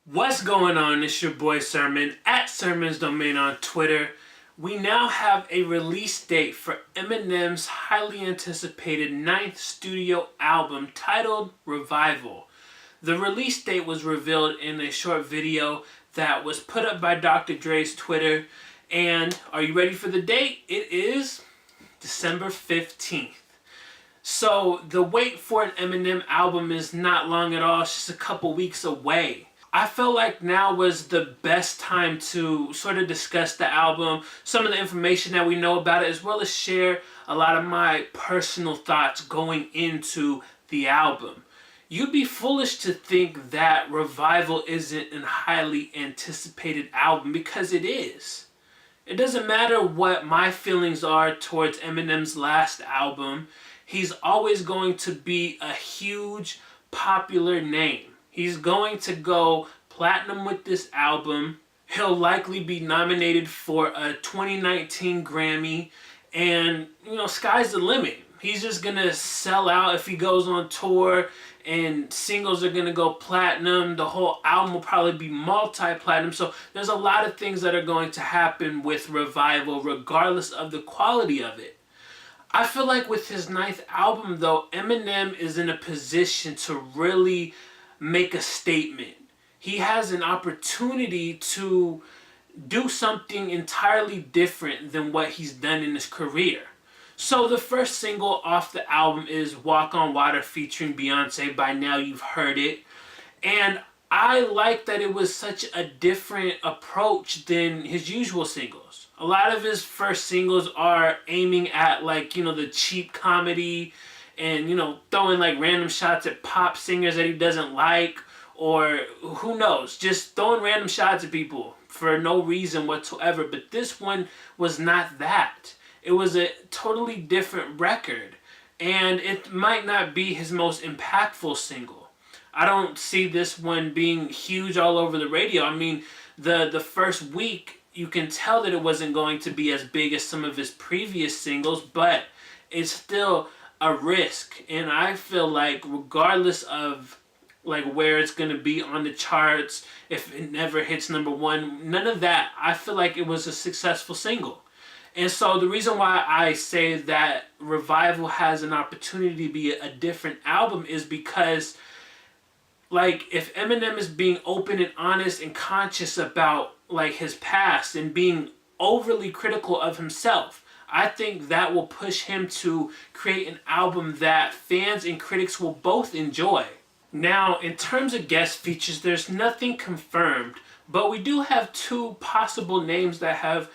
What's going on? It's your boy Sermon at Sermon's Domain on Twitter. We now have a release date for Eminem's highly anticipated 9th studio album titled Revival. The release date was revealed in a short video that was put up by Dr. Dre's Twitter. And are you ready for the date? It is December 15th. So the wait for an Eminem album is not long at all. It's just a couple weeks away. I felt like now was the best time to sort of discuss the album, some of the information that we know about it, as well as share a lot of my personal thoughts going into the album. You'd be foolish to think that Revival isn't a highly anticipated album, because it is. It doesn't matter what my feelings are towards Eminem's last album. He's always going to be a huge, popular name. He's going to go platinum with this album. He'll likely be nominated for a 2019 Grammy. And, sky's the limit. He's just going to sell out if he goes on tour, and singles are going to go platinum. The whole album will probably be multi-platinum. So there's a lot of things that are going to happen with Revival, regardless of the quality of it. I feel like with his 9th album, though, Eminem is in a position to really make a statement. He has an opportunity to do something entirely different than what he's done in his career. So the first single off the album is Walk on Water featuring Beyonce. By now you've heard it. And I like that it was such a different approach than his usual singles. A lot of his first singles are aiming at the cheap comedy and, throwing random shots at pop singers that he doesn't like, or who knows, just throwing random shots at people for no reason whatsoever. But this one was not that. It was a totally different record, and it might not be his most impactful single. I don't see this one being huge all over the radio. I mean, the first week, you can tell that it wasn't going to be as big as some of his previous singles, but it's still a risk. And I feel like regardless of where it's going to be on the charts, if it never hits number one, none of that, I feel like it was a successful single. And so the reason why I say that Revival has an opportunity to be a different album is because if Eminem is being open and honest and conscious about his past and being overly critical of himself, I think that will push him to create an album that fans and critics will both enjoy. Now, in terms of guest features, there's nothing confirmed, but we do have two possible names that have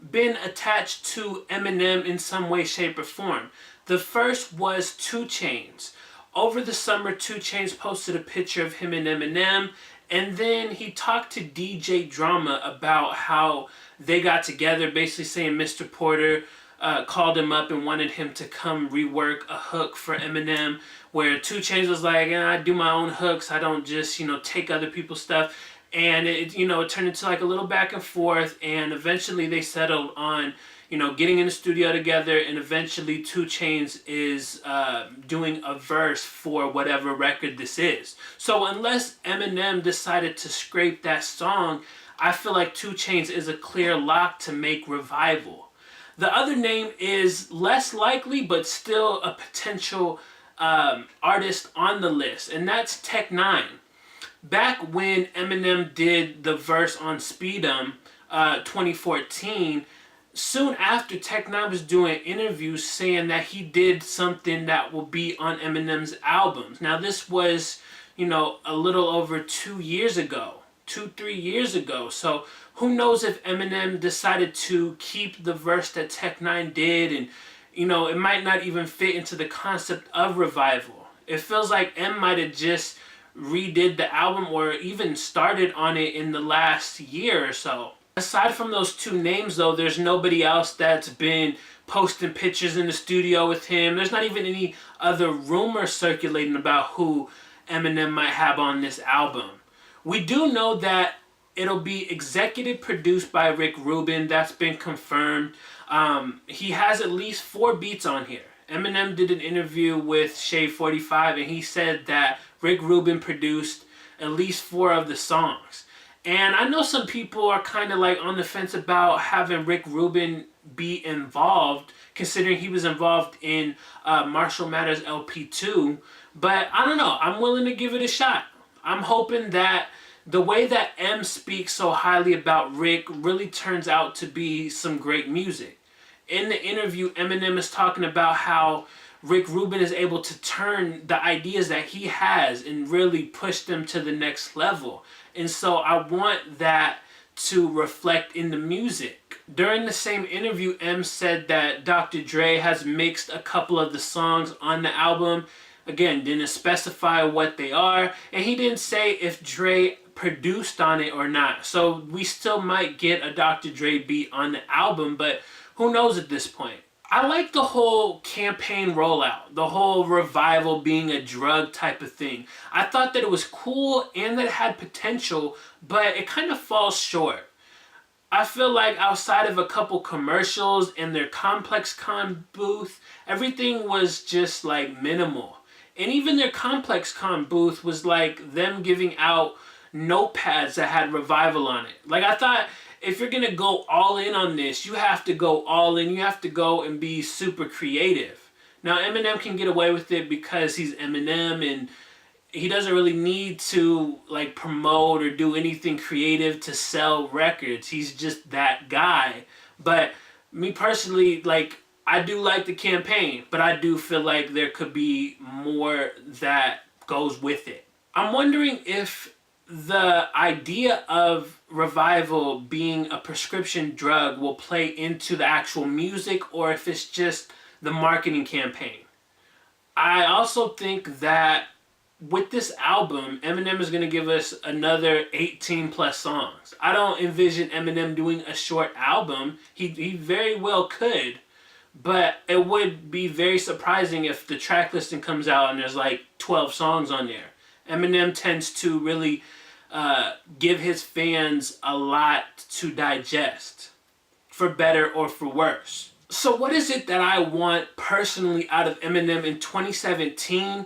been attached to Eminem in some way, shape, or form. The first was 2 Chainz. Over the summer, 2 Chainz posted a picture of him and Eminem, and then he talked to DJ Drama about how they got together, basically saying Mr. Porter called him up and wanted him to come rework a hook for Eminem, where 2 Chainz was like, I do my own hooks, I don't just, take other people's stuff. And it turned into a little back and forth, and eventually they settled on, getting in the studio together, and eventually 2 Chainz is doing a verse for whatever record this is. So unless Eminem decided to scrape that song, I feel like 2 Chainz is a clear lock to make Revival. The other name is less likely, but still a potential artist on the list, and that's Tech N9ne. Back when Eminem did the verse on Speed 2014, soon after, Tech N9ne was doing interviews saying that he did something that will be on Eminem's albums. Now this was, a little over 2 years ago, 3 years ago. So who knows if Eminem decided to keep the verse that Tech N9ne did, and, it might not even fit into the concept of Revival. It feels like M might have just redid the album or even started on it in the last year or so. Aside from those 2 names, though, there's nobody else that's been posting pictures in the studio with him. There's not even any other rumors circulating about who Eminem might have on this album. We do know that it'll be executive produced by Rick Rubin. That's been confirmed. He has at least 4 beats on here. Eminem did an interview with Shade 45, and he said that Rick Rubin produced at least 4 of the songs. And I know some people are kind of like on the fence about having Rick Rubin be involved, considering he was involved in Marshall Mathers LP2. But I don't know. I'm willing to give it a shot. I'm hoping that the way that M speaks so highly about Rick really turns out to be some great music. In the interview, Eminem is talking about how Rick Rubin is able to turn the ideas that he has and really push them to the next level. And so I want that to reflect in the music. During the same interview, M said that Dr. Dre has mixed a couple of the songs on the album. Again, didn't specify what they are, and he didn't say if Dre produced on it or not. So we still might get a Dr. Dre beat on the album, but who knows at this point. I like the whole campaign rollout, the whole revival being a drug type of thing. I thought that it was cool and that it had potential, but it kind of falls short. I feel like outside of a couple commercials and their Complex Con booth, everything was just like minimal. And even their Complex Con booth was like them giving out notepads that had Revival on it. Like, I thought if you're gonna go all in on this, you have to go all in. You have to go and be super creative. Now, Eminem can get away with it because he's Eminem and he doesn't really need to like promote or do anything creative to sell records. He's just that guy. But me personally, like, I do like the campaign, but I do feel like there could be more that goes with it. I'm wondering if the idea of Revival being a prescription drug will play into the actual music or if it's just the marketing campaign. I also think that with this album, Eminem is going to give us another 18 plus songs. I don't envision Eminem doing a short album. He very well could, but it would be very surprising if the track listing comes out and there's like 12 songs on there. Eminem tends to really give his fans a lot to digest, for better or for worse. So what is it that I want personally out of Eminem in 2017?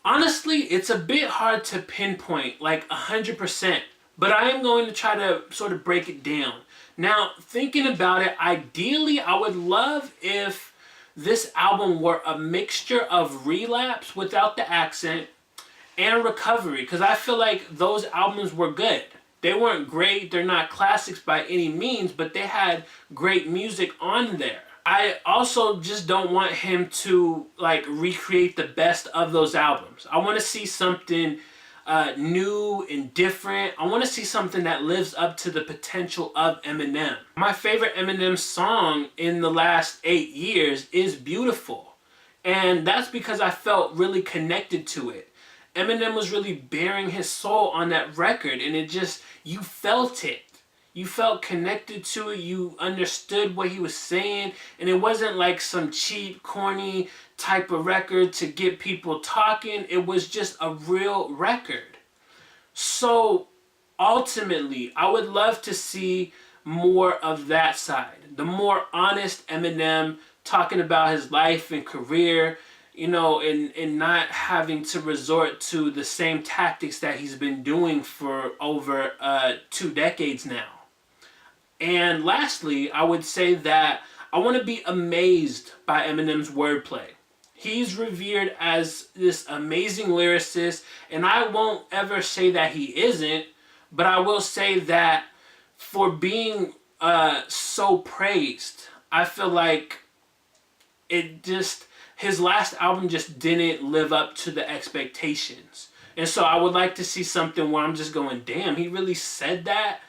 Honestly, it's a bit hard to pinpoint like 100%, but I am going to try to sort of break it down. Now, thinking about it, ideally, I would love if this album were a mixture of Relapse without the accent and Recovery, because I feel like those albums were good. They weren't great, they're not classics by any means, but they had great music on there. I also just don't want him to like recreate the best of those albums. I want to see something new and different. I want to see something that lives up to the potential of Eminem. My favorite Eminem song in the last 8 years is Beautiful. And that's because I felt really connected to it. Eminem was really bearing his soul on that record, and it just, you felt it. You felt connected to it, you understood what he was saying, and it wasn't like some cheap, corny type of record to get people talking. It was just a real record. So ultimately, I would love to see more of that side. The more honest Eminem talking about his life and career, you know, and not having to resort to the same tactics that he's been doing for over 2 decades now. And lastly, I would say that I want to be amazed by Eminem's wordplay. He's revered as this amazing lyricist, and I won't ever say that he isn't, but I will say that for being so praised, I feel like his last album just didn't live up to the expectations. And so I would like to see something where I'm just going, damn, he really said that?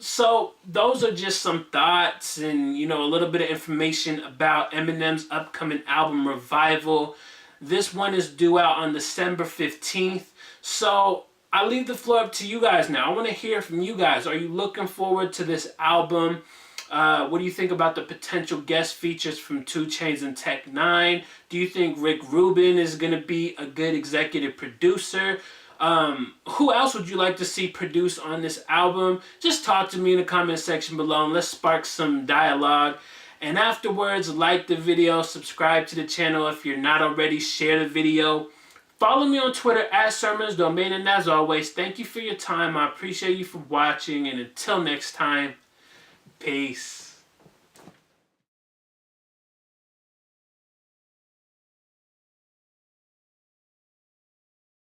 So those are just some thoughts and, you know, a little bit of information about Eminem's upcoming album Revival. This one is due out on December 15th. So I leave the floor up to you guys now. I want to hear from you guys. Are you looking forward to this album? What do you think about the potential guest features from 2 Chainz and Tech 9? Do you think Rick Rubin is going to be a good executive producer? Who else would you like to see produce on this album? Just talk to me in the comment section below and let's spark some dialogue. And afterwards, like the video, subscribe to the channel if you're not already, share the video. Follow me on Twitter at Sermons Domain. And as always, thank you for your time. I appreciate you for watching. And until next time, peace.